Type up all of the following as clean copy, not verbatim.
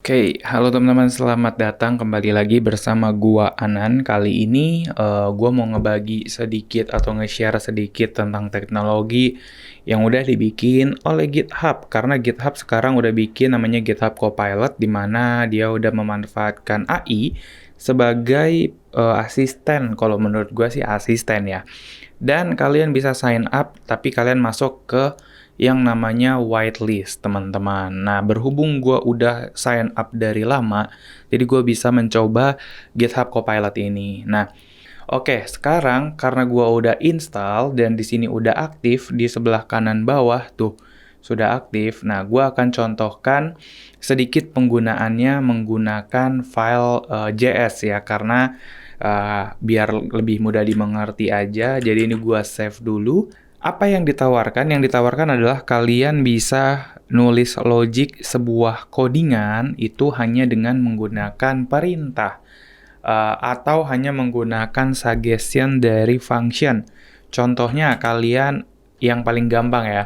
Oke, halo teman-teman, selamat datang kembali lagi bersama gua Anan. Kali ini gua mau ngebagi sedikit atau nge-share sedikit tentang teknologi yang udah dibikin oleh GitHub. Karena GitHub sekarang udah bikin namanya GitHub Copilot, di mana dia udah memanfaatkan AI sebagai asisten. Kalau menurut gua sih asisten ya. Dan kalian bisa sign up, tapi kalian masuk ke yang namanya whitelist, teman-teman. Nah, berhubung gue udah sign up dari lama, jadi gue bisa mencoba GitHub Copilot ini. Nah, oke, sekarang karena gue udah install dan di sini udah aktif, di sebelah kanan bawah tuh sudah aktif. Nah, gue akan contohkan sedikit penggunaannya menggunakan file JS ya, karena biar lebih mudah dimengerti aja. Jadi ini gue save dulu. Apa yang ditawarkan? Yang ditawarkan adalah kalian bisa nulis logic sebuah codingan itu hanya dengan menggunakan perintah atau hanya menggunakan suggestion dari function. Contohnya kalian yang paling gampang ya,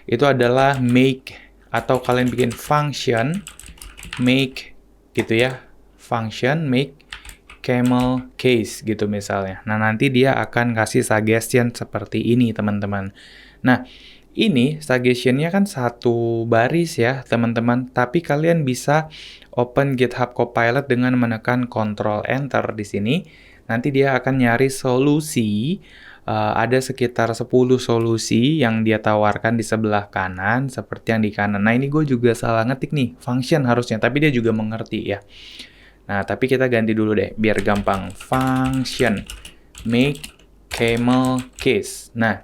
itu adalah make atau kalian bikin function make gitu ya, function make camel case gitu misalnya. Nah, nanti dia akan kasih suggestion seperti ini, teman-teman. Nah, ini suggestionnya kan satu baris ya, teman-teman. Tapi kalian bisa open GitHub Copilot dengan menekan Ctrl Enter di sini. Nanti dia akan nyari solusi. Ada sekitar 10 solusi yang dia tawarkan di sebelah kanan, seperti yang di kanan. Nah, ini gue juga salah ngetik nih, function harusnya, tapi dia juga mengerti ya. Nah, tapi kita ganti dulu deh, biar gampang. Function make camel case. Nah,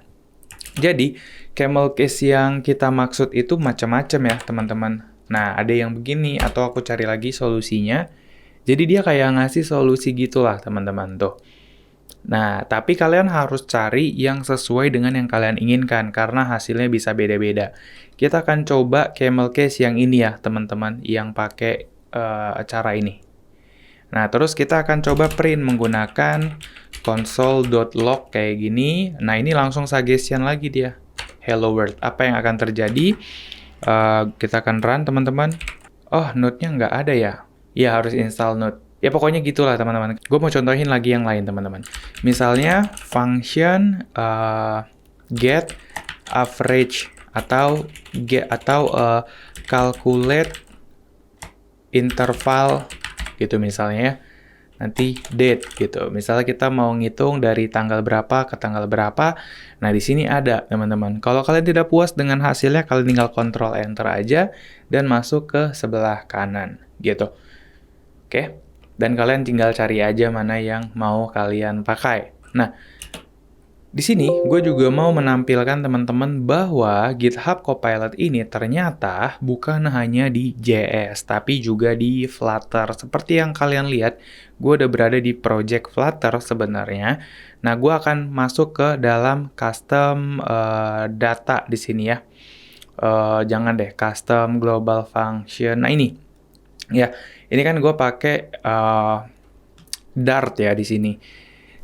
jadi camel case yang kita maksud itu macam-macam ya, teman-teman. Nah, ada yang begini, atau aku cari lagi solusinya. Jadi dia kayak ngasih solusi gitulah, teman-teman. Tuh. Nah, tapi kalian harus cari yang sesuai dengan yang kalian inginkan, karena hasilnya bisa beda-beda. Kita akan coba camel case yang ini ya, teman-teman, yang pakai cara ini. Nah, terus kita akan coba print menggunakan console.log kayak gini. Nah, ini langsung suggestion lagi dia. Hello world. Apa yang akan terjadi? Kita akan run, teman-teman. Oh, node-nya nggak ada ya? Ya, harus install node. Ya, pokoknya gitulah, teman-teman. Gue mau contohin lagi yang lain, teman-teman. Misalnya, function get average atau calculate interval gitu misalnya ya. Nanti date gitu. Misalnya kita mau ngitung dari tanggal berapa ke tanggal berapa. Nah, di sini ada, teman-teman. Kalau kalian tidak puas dengan hasilnya, kalian tinggal Ctrl Enter aja dan masuk ke sebelah kanan gitu. Oke. Dan kalian tinggal cari aja mana yang mau kalian pakai. Nah, di sini gue juga mau menampilkan teman-teman bahwa GitHub Copilot ini ternyata bukan hanya di JS, tapi juga di Flutter. Seperti yang kalian lihat, gue udah berada di project Flutter sebenarnya. Nah, gue akan masuk ke dalam custom data di sini ya. Jangan deh, custom global function. Nah, ini. Ya, ini kan gue pakai Dart ya di sini.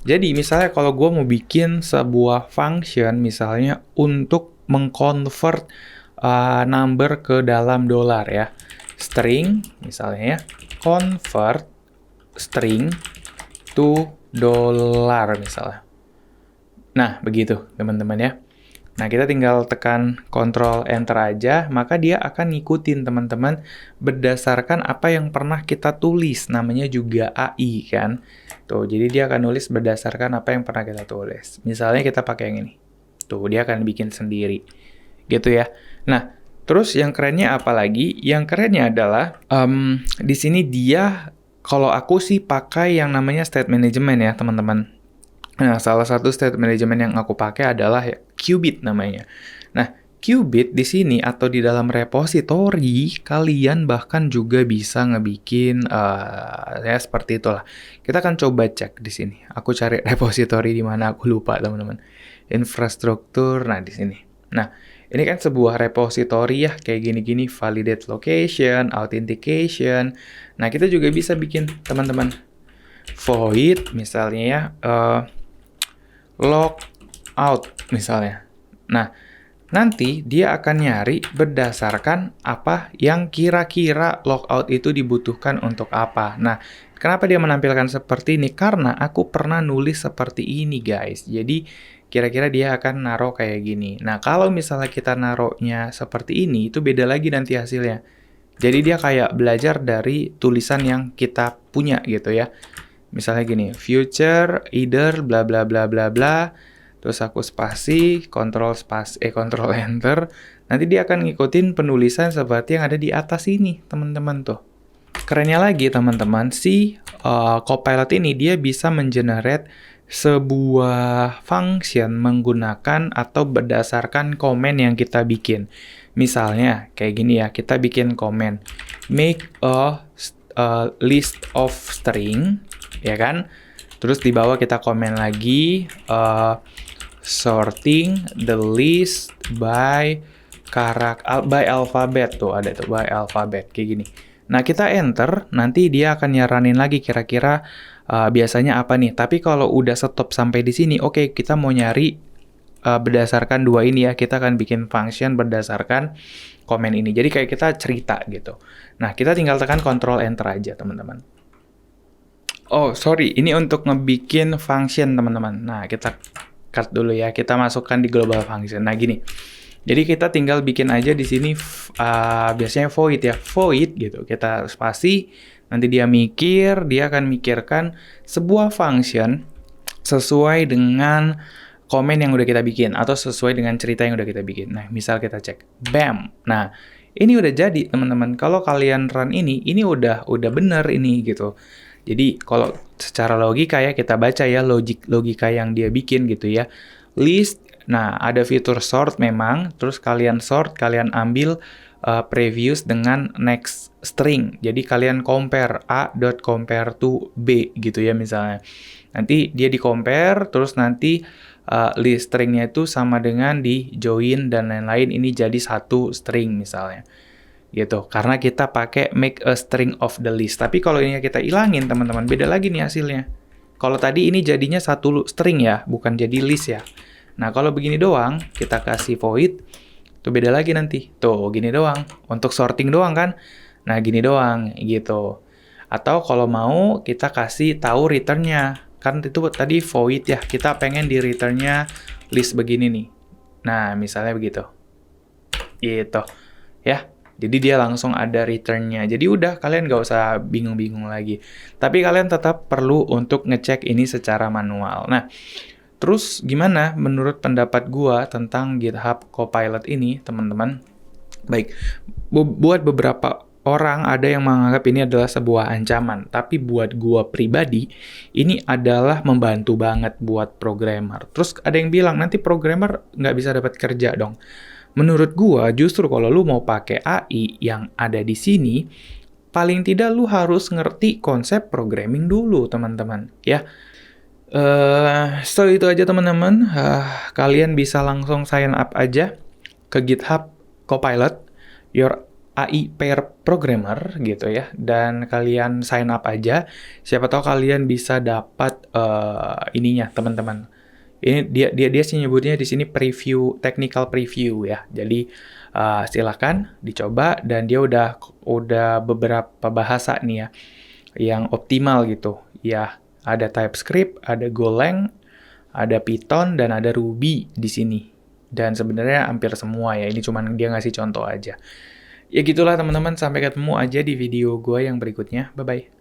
Jadi misalnya kalau gue mau bikin sebuah function misalnya untuk mengconvert number ke dalam dolar ya. String misalnya ya, convert string to dollar misalnya. Nah, begitu teman-teman ya. Nah, kita tinggal tekan Ctrl Enter aja, maka dia akan ngikutin teman-teman berdasarkan apa yang pernah kita tulis. Namanya juga AI kan. Tuh, jadi dia akan nulis berdasarkan apa yang pernah kita tulis. Misalnya kita pakai yang ini. Tuh, dia akan bikin sendiri. Gitu ya. Nah, terus yang kerennya apa lagi? Yang kerennya adalah di sini dia, kalau aku sih pakai yang namanya state management ya, teman-teman. Nah, salah satu state management yang aku pakai adalah Qubit namanya. Nah, Qubit di sini atau di dalam repository, kalian bahkan juga bisa ngebikin ya seperti itulah. Kita akan coba cek di sini. Aku cari repository di mana, aku lupa, teman-teman. Infrastruktur, nah di sini. Nah, ini kan sebuah repository ya, kayak gini-gini, validate location, authentication. Nah, kita juga bisa bikin, teman-teman, void misalnya ya, log out misalnya. Nah, Nanti dia akan nyari berdasarkan apa yang kira-kira logout itu dibutuhkan untuk apa. Nah, kenapa dia menampilkan seperti ini? Karena aku pernah nulis seperti ini, guys. Jadi, kira-kira dia akan naruh kayak gini. Nah, kalau misalnya kita naruhnya seperti ini, itu beda lagi nanti hasilnya. Jadi, dia kayak belajar dari tulisan yang kita punya gitu ya. Misalnya gini, future, either, bla bla bla bla bla. Terus aku spasi, kontrol enter. Nanti dia akan ngikutin penulisan seperti yang ada di atas ini, teman-teman tuh. Kerennya lagi, teman-teman, si Copilot ini dia bisa mengenerate sebuah function menggunakan atau berdasarkan komen yang kita bikin. Misalnya, kayak gini ya, kita bikin komen, make a list of string, ya kan? Terus di bawah kita komen lagi, sorting the list by alphabet, tuh ada tuh by alphabet kayak gini. Nah, kita enter, nanti dia akan nyaranin lagi kira-kira biasanya apa nih. Tapi kalau udah stop sampai di sini, oke, kita mau nyari berdasarkan dua ini ya, kita akan bikin function berdasarkan komen ini. Jadi kayak kita cerita gitu. Nah, kita tinggal tekan Ctrl Enter aja, teman-teman. Oh, sorry, ini untuk ngebikin function, teman-teman. Nah, kita cut dulu ya, kita masukkan di global function. Nah, gini. Jadi kita tinggal bikin aja di sini biasanya void ya, void gitu. Kita spasi, nanti dia mikir, dia akan mikirkan sebuah function sesuai dengan komen yang udah kita bikin atau sesuai dengan cerita yang udah kita bikin. Nah, misal kita cek, bam. Nah, ini udah jadi, teman-teman. Kalau kalian run ini udah bener ini gitu. Jadi kalau secara logika ya kita baca ya logika yang dia bikin gitu ya. List, nah ada fitur sort memang, terus kalian sort, kalian ambil previous dengan next string. Jadi kalian compare A.compare to B gitu ya misalnya. Nanti dia di compare, terus nanti list stringnya itu sama dengan di join dan lain-lain, ini jadi satu string misalnya. Gitu, karena kita pakai make a string of the list. Tapi kalau ini kita ilangin, teman-teman, beda lagi nih hasilnya. Kalau tadi ini jadinya satu string ya, bukan jadi list ya. Nah, kalau begini doang, kita kasih void, tuh beda lagi nanti. Tuh, gini doang. Untuk sorting doang kan? Nah, gini doang, gitu. Atau kalau mau, kita kasih tahu return-nya. Kan itu tadi void ya, kita pengen di return-nya list begini nih. Nah, misalnya begitu. Gitu. Ya. Jadi dia langsung ada return-nya. Jadi udah, kalian nggak usah bingung-bingung lagi. Tapi kalian tetap perlu untuk ngecek ini secara manual. Nah, terus gimana menurut pendapat gua tentang GitHub Copilot ini, teman-teman? Baik, buat beberapa orang ada yang menganggap ini adalah sebuah ancaman. Tapi buat gua pribadi, ini adalah membantu banget buat programmer. Terus ada yang bilang, nanti programmer nggak bisa dapat kerja dong. Menurut gua, justru kalau lu mau pakai AI yang ada di sini, paling tidak lu harus ngerti konsep programming dulu, teman-teman. Ya, so itu aja, teman-teman. Kalian bisa langsung sign up aja ke GitHub Copilot, your AI pair programmer gitu ya. Dan kalian sign up aja. Siapa tahu kalian bisa dapat ininya, teman-teman. Ini dia sih nyebutnya di sini preview, technical preview ya. Jadi silakan dicoba, dan dia udah beberapa bahasa nih ya yang optimal gitu. Ya, ada TypeScript, ada Golang, ada Python, dan ada Ruby di sini. Dan sebenarnya hampir semua ya. Ini cuman dia ngasih contoh aja. Ya gitulah, teman-teman, sampai ketemu aja di video gue yang berikutnya. Bye bye.